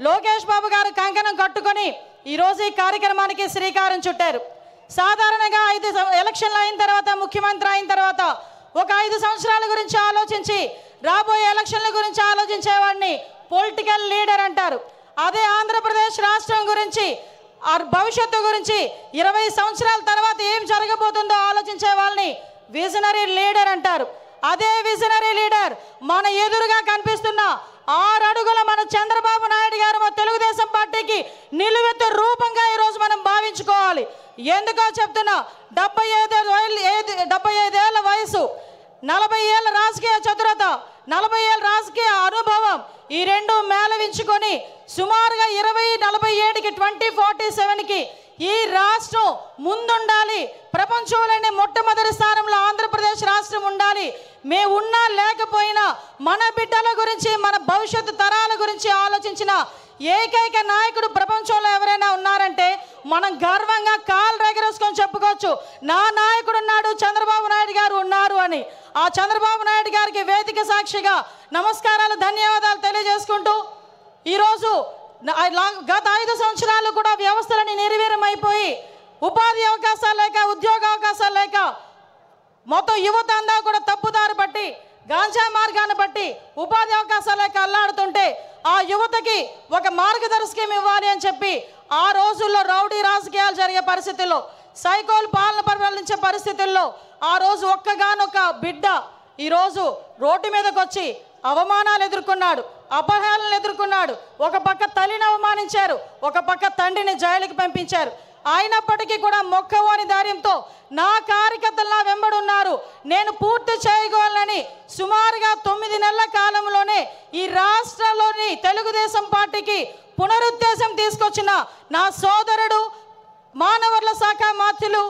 లోకేష్ బాబు గారు కంకణం కట్టుకొని ఈరోజు ఈ కార్యక్రమానికి శ్రీకారం చుట్టారు. సాధారణంగా 5 ఎలక్షన్లు అయిన తర్వాత, ముఖ్యమంత్రి అయిన తర్వాత ఒక 5 సంవత్సరాల గురించి ఆలోచించి రాబోయే ఎలక్షన్ల గురించి ఆలోచించేవాడిని పొలిటికల్ లీడర్ అంటారు. అదే ఆంధ్రప్రదేశ్ రాష్ట్రం గురించి, భవిష్యత్తు గురించి 20 సంవత్సరాల తర్వాత ఏం జరగబోతుందో ఆలోచించే వాళ్ళని విజనరీ లీడర్ అంటారు. అదే విజనరీ లీడర్ మన ఎదురుగా కనిపిస్తున్న 6 అడుగుల మన చంద్రబాబు నాయుడు గారు మన తెలుగుదేశం పార్టీకి నిలువెత్తు రూపంగా ఈరోజు మనం భావించుకోవాలి. ఎందుకో చెప్తున్నా, 75 ఏళ్ళ వయసు, 40 ఏళ్ళ రాజకీయ చతురత, 40 ఏళ్ళ రాజకీయ అనుభవం, ఈ రెండు మేళవించుకొని సుమారుగా 2047కి 2047కి ఈ రాష్ట్రం ముందుండాలి. ప్రపంచంలోనే మొట్టమొదటి స్థానంలో ఆంధ్రప్రదేశ్ రాష్ట్రం ఉండాలి. మేము ఉన్నా లేకపోయినా మన బిడ్డల గురించి, మన భవిష్యత్తు తరాల గురించి ఆలోచించిన ఏకైక నాయకుడు ప్రపంచంలో ఎవరైనా ఉన్నారంటే మనం గర్వంగా కాలు రెగరేసుకొని చెప్పుకోవచ్చు, నా నాయకుడు ఉన్నాడు, చంద్రబాబు నాయుడు గారు ఉన్నారు అని. ఆ చంద్రబాబు నాయుడు గారికి వేదిక సాక్షిగా నమస్కారాలు, ధన్యవాదాలు తెలియజేసుకుంటూ, ఈరోజు గత 5 సంవత్సరాలు కూడా వ్యవస్థలని నిర్వీర్యమైపోయి ఉపాధి అవకాశాలు లేక, ఉద్యోగ అవకాశాలు లేక మొత్తం యువత అంతా కూడా తప్పుదారి పట్టి, గాంజా మార్గాన్ని బట్టి ఉపాధి అవకాశాలు లేక అల్లాడుతుంటే ఆ యువతకి ఒక మార్గదర్శకం ఇవ్వాలి అని చెప్పి ఆ రోజుల్లో రౌడీ రాజకీయాలు జరిగే పరిస్థితుల్లో, సైకోల్ పాలన పరిపాలించే పరిస్థితుల్లో ఆ రోజు ఒక్కగానొక్క బిడ్డ ఈరోజు రోడ్డు మీదకి వచ్చి అవమానాలు ఎదుర్కొన్నాడు, అపహేళనలు ఎదుర్కొన్నాడు. ఒక పక్క తల్లిని అవమానించారు, ఒక పక్క తండ్రిని జైలుకి పంపించారు. అయినప్పటికీ కూడా మొక్కవోని ధైర్యంతో నా కార్యకర్తలు నా వెంబడున్నారు, నేను పూర్తి చేయగలనని సుమారుగా 9 నెలల కాలంలోనే ఈ రాష్ట్రంలోని తెలుగుదేశం పార్టీకి పునరుద్ధేశం తీసుకొచ్చిన నా సోదరుడు, మానవవనరుల శాఖ మంత్రులు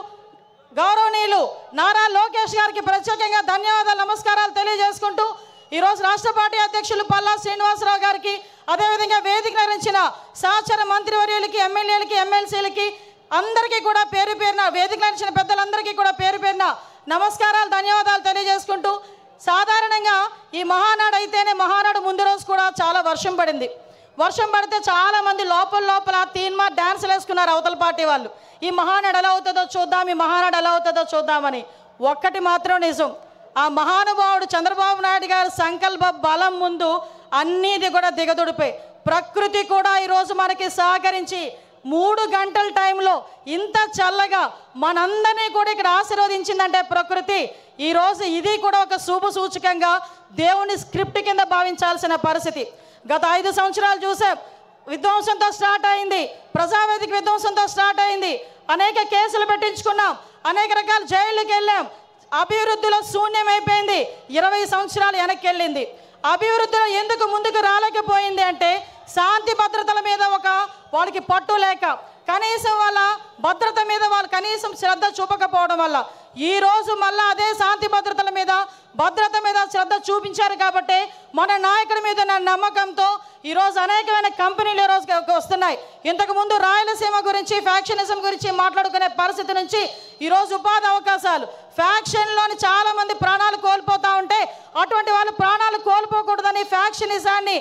గౌరవనీయులు నారా లోకేష్ గారికి ప్రత్యేకంగా ధన్యవాదాలు, నమస్కారాలు తెలియజేసుకుంటూ, ఈరోజు రాష్ట్ర పార్టీ అధ్యక్షులు పల్లా శ్రీనివాసరావు గారికి, అదేవిధంగా వేదిక నిర్వహించిన సహచర మంత్రివర్యులకి, ఎమ్మెల్యేలకి, ఎమ్మెల్సీలకి అందరికీ కూడా పేరు పేరున, వేదిక నిర్వహించిన పెద్దలందరికీ కూడా పేరు పేరున నమస్కారాలు, ధన్యవాదాలు తెలియజేసుకుంటూ, సాధారణంగా ఈ మహానాడు అయితేనే మహానాడు ముందు రోజు కూడా చాలా వర్షం పడింది. వర్షం పడితే చాలామంది లోపల తీన్మా డ్యాన్సులు వేసుకున్నారు అవతల పార్టీ వాళ్ళు. ఈ మహానాడు ఎలా అవుతుందో చూద్దాం, ఈ మహానాడు ఎలా అవుతుందో చూద్దామని. ఒక్కటి మాత్రం నిజం, ఆ మహానుభావుడు చంద్రబాబు నాయుడు గారి సంకల్ప బలం ముందు అన్నీది కూడా దిగదుడిపోయి, ప్రకృతి కూడా ఈరోజు మనకి సహకరించి 3 గంటల టైంలో ఇంత చల్లగా మనందరినీ కూడా ఇక్కడ ఆశీర్వదించిందంటే ప్రకృతి, ఈరోజు ఇది కూడా ఒక శుభ సూచకంగా దేవుని స్క్రిప్ట్ కింద భావించాల్సిన పరిస్థితి. గత 5 సంవత్సరాలు చూసాం, విధ్వంసంతో స్టార్ట్ అయింది, ప్రజావేదిక విధ్వంసంతో స్టార్ట్ అయింది, అనేక కేసులు పెట్టించుకున్నాం, అనేక రకాల జైళ్ళకి వెళ్ళాం, అభివృద్ధిలో శూన్యమైపోయింది, 20 సంవత్సరాలు వెనక్కి వెళ్ళింది. అభివృద్ధిలో ఎందుకు ముందుకు రాలేకపోయింది అంటే శాంతి భద్రతల మీద వాళ్ళకి పట్టు లేక, కనీసం వాళ్ళ భద్రత మీద వాళ్ళు కనీసం శ్రద్ధ చూపకపోవడం వల్ల ఈరోజు మళ్ళీ అదే శాంతి భద్రతల మీద, భద్రత మీద శ్రద్ధ చూపించారు. కాబట్టి మన నాయకుడి మీద నా నమ్మకంతో ఈరోజు అనేకమైన కంపెనీలు ఈరోజు వస్తున్నాయి. ఇంతకుముందు రాయలసీమ గురించి, ఫ్యాక్షనిజం గురించి మాట్లాడుకునే పరిస్థితి నుంచి ఈరోజు ఉపాధి అవకాశాలు, ఫ్యాక్షన్లోని చాలామంది ప్రాణాలు కోల్పోతూ ఉంటే అటువంటి వాళ్ళు ప్రాణాలు కోల్పోకూడదని ఫ్యాక్షనిజాన్ని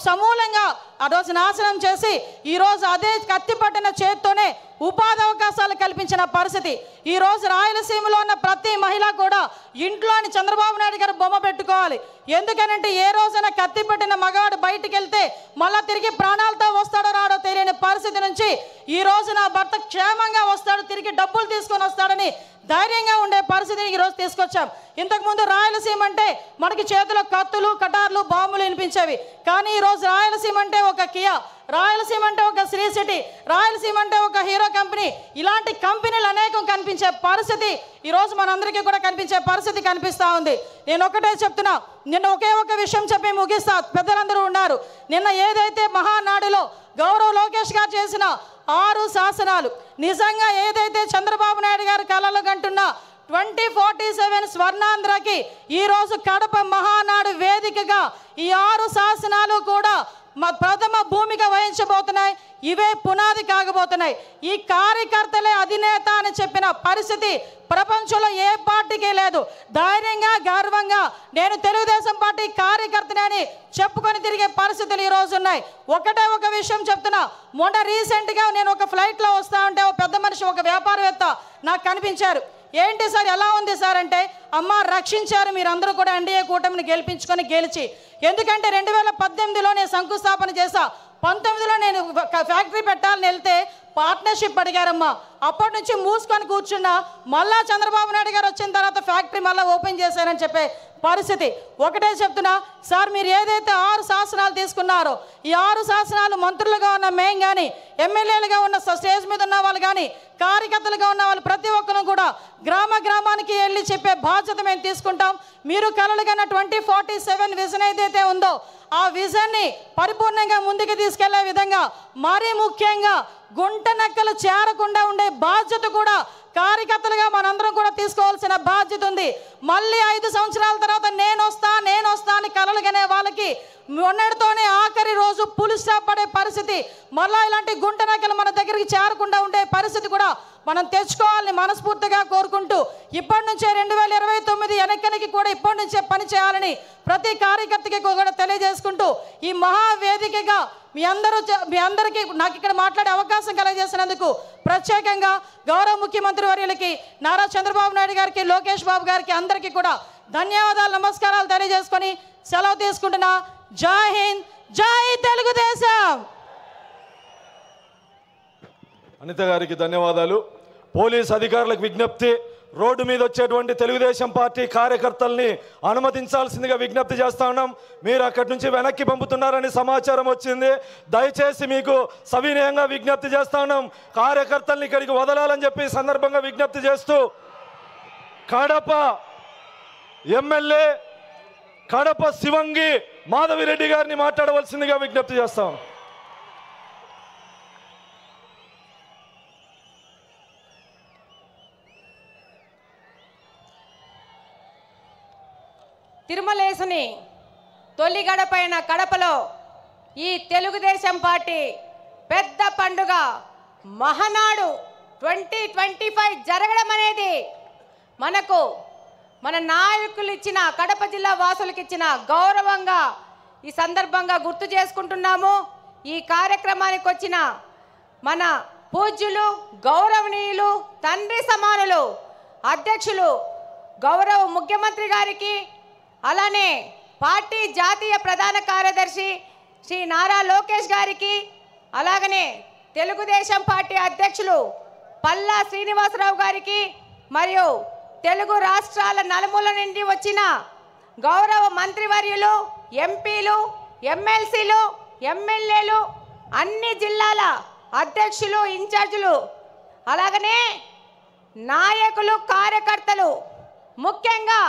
సమూలంగా ఆ రోజు నాశనం చేసి ఈరోజు అదే కత్తి పట్టిన చేత్తోనే ఉపాధి అవకాశాలు కల్పించిన పరిస్థితి. ఈరోజు రాయలసీమలో ఉన్న ప్రతి మహిళ కూడా ఇంట్లోని చంద్రబాబు నాయుడు గారు బొమ్మ పెట్టుకోవాలి. ఎందుకనంటే ఏ రోజైనా కత్తి పట్టిన మగవాడు బయటికి వెళ్తే మళ్ళీ తిరిగి ప్రాణాలతో వస్తాడో రాడో తెలియని పరిస్థితి నుంచి ఈ రోజు నా భర్త క్షేమంగా వస్తాడు, తిరిగి డబ్బులు తీసుకొని వస్తాడని ధైర్యంగా ఉండే పరిస్థితిని ఈరోజు తీసుకొచ్చాం. ఇంతకుముందు రాయలసీమ అంటే మనకి చేతిలో కత్తులు, కటార్లు, బాంబులు వినిపించేవి. కానీ ఈరోజు రాయలసీమ అంటే ఒక కియా, రాయలసీమ అంటే ఒక శ్రీ సిటీ, రాయలసీమ అంటే ఒక హీరో కంపెనీ, ఇలాంటి కంపెనీలు అనేకం కనిపించే పరిస్థితి ఈరోజు మనందరికీ కూడా కనిపించే పరిస్థితి కనిపిస్తూ ఉంది. నేను ఒకటే చెప్తున్నా, నిన్న ఒకే ఒక విషయం చెప్పి ముగిస్తా, పెద్దలందరూ ఉన్నారు. నిన్న ఏదైతే మహానాడులో గౌరవ్ లోకేష్ గారు చేసిన 6 శాసనాలు, నిజంగా ఏదైతే చంద్రబాబు నాయుడు గారు కలలు కంటున్న 2047 స్వర్ణాంధ్రకి ఈరోజు కడప మహానాడు వేదికగా ఈ 6 శాసనాలు కూడా ప్రథమ భూమిక వహించబోతున్నాయి. ఇవే పునాది కాగబోతున్నాయి. ఈ కార్యకర్తలే అధినేత అని చెప్పిన పరిస్థితి ప్రపంచంలో ఏ పార్టీకి లేదు. ధైర్యంగా గర్వంగా నేను తెలుగుదేశం పార్టీ కార్యకర్తనే అని చెప్పుకొని తిరిగే పరిస్థితులు ఈరోజు ఉన్నాయి. ఒకటే ఒక విషయం చెప్తున్నా. మొన్న రీసెంట్గా నేను ఒక ఫ్లైట్లో వస్తా ఉంటే ఒక పెద్ద మనిషి, ఒక వ్యాపారవేత్త నాకు కనిపించారు. ఏంటి సార్ ఎలా ఉంది సార్ అంటే, అమ్మ రక్షించారు మీరందరూ కూడా ఎన్డీఏ కూటమిని గెలిచి. ఎందుకంటే 2018లో నేను శంకుస్థాపన చేశా. 19లో నేను ఫ్యాక్టరీ పెట్టాలని వెళ్తే పార్ట్నర్షిప్ అడిగారమ్మా. అప్పటి నుంచి మూసుకొని కూర్చున్నా. మళ్ళా చంద్రబాబు నాయుడు గారు వచ్చిన తర్వాత ఫ్యాక్టరీ మళ్ళీ ఓపెన్ చేశారని చెప్పే పరిస్థితి. ఒకటే చెప్తున్నా సార్, మీరు ఏదైతే 6 శాసనాలు తీసుకున్నారో ఈ 6 శాసనాలు మంత్రులుగా ఉన్న మేం కానీ, ఎమ్మెల్యేలుగా ఉన్న స్టేజ్ మీద ఉన్న వాళ్ళు కానీ, కార్యకర్తలుగా ఉన్న వాళ్ళు ప్రతి ఒక్కరు కూడా గ్రామానికి వెళ్ళి చెప్పే బాధ్యత మేము తీసుకుంటాం. మీరు కలలుగన్న 2047 విజన్ ఏదైతే ఉందో ఆ విజన్ని పరిపూర్ణంగా ముందుకు తీసుకెళ్లే విధంగా, మరీ ముఖ్యంగా గుంట నక్కలు చేరకుండా ఉండే బాధ్యత కూడా కార్యకర్తలుగా మనందరం కూడా తీసుకోవాల్సిన బాధ్యత ఉంది. మళ్ళీ 5 సంవత్సరాల తర్వాత నేను వస్తా అని కలలుగనే వాళ్ళకి మొన్నటితోనే ఆఖరి రోజు పులి స్టాప్ పడే పరిస్థితి, మళ్ళీ ఇలాంటి గుంట నక్కలు మన దగ్గరికి చేరకుండా ఉండే పరిస్థితి కూడా మనం తెచ్చుకోవాలని మనస్ఫూర్తిగా కోరుకుంటూ, ఇప్పటి నుంచే 2029 వెనక్కి కూడా ఇప్పటి నుంచే పని చేయాలని ప్రతి కార్యకర్తకి కూడా తెలియజేసుకుంటూ, ఈ మహావేదికగా మీ అందరికీ నాకు ఇక్కడ మాట్లాడే అవకాశం కలగజేసినందుకు ప్రత్యేకంగా గౌరవ ముఖ్యమంత్రి వర్యులకి, నారా చంద్రబాబు నాయుడు గారికి, లోకేష్ బాబు గారికి అందరికీ కూడా ధన్యవాదాలు, నమస్కారాలు తెలియజేసుకొని సెలవు తీసుకుంటున్నా. జై హింద్, జై తెలుగుదేశం. అనిత గారికి ధన్యవాదాలు. పోలీస్ అధికారులకు విజ్ఞప్తి, రోడ్డు మీద వచ్చేటువంటి తెలుగుదేశం పార్టీ కార్యకర్తల్ని అనుమతించాల్సిందిగా విజ్ఞప్తి చేస్తా ఉన్నాం. మీరు అక్కడి నుంచి వెనక్కి పంపుతున్నారని సమాచారం వచ్చింది. దయచేసి మీకు సవినయంగా విజ్ఞప్తి చేస్తా ఉన్నాం, కార్యకర్తల్ని ఇక్కడికి వదలాలని చెప్పి సందర్భంగా విజ్ఞప్తి చేస్తూ, కడప ఎమ్మెల్యే కడప శివంగి మాధవిరెడ్డి గారిని మాట్లాడవలసిందిగా విజ్ఞప్తి చేస్తాం. తిరుమలేసుని తొలి గడపైన కడపలో ఈ తెలుగుదేశం పార్టీ పెద్ద పండుగ మహానాడు 2025 జరగడం అనేది మన నాయకులు ఇచ్చిన, కడప జిల్లా వాసులకు ఇచ్చిన గౌరవంగా ఈ సందర్భంగా గుర్తు చేసుకుంటున్నాము. ఈ కార్యక్రమానికి వచ్చిన మన పూజ్యులు, గౌరవనీయులు, తండ్రి సమానులు, అధ్యక్షులు గౌరవ ముఖ్యమంత్రి గారికి, అలానే పార్టీ జాతీయ ప్రధాన కార్యదర్శి శ్రీ నారా లోకేష్ గారికి, అలాగనే తెలుగుదేశం పార్టీ అధ్యక్షులు పల్లా శ్రీనివాసరావు గారికి, మరియు తెలుగు రాష్ట్రాల నలుమూల నుండి వచ్చిన గౌరవ మంత్రివర్యులు, ఎంపీలు, ఎమ్మెల్సీలు, ఎమ్మెల్యేలు, అన్ని జిల్లాల అధ్యక్షులు, ఇన్ఛార్జీలు, అలాగనే నాయకులు, కార్యకర్తలు, ముఖ్యంగా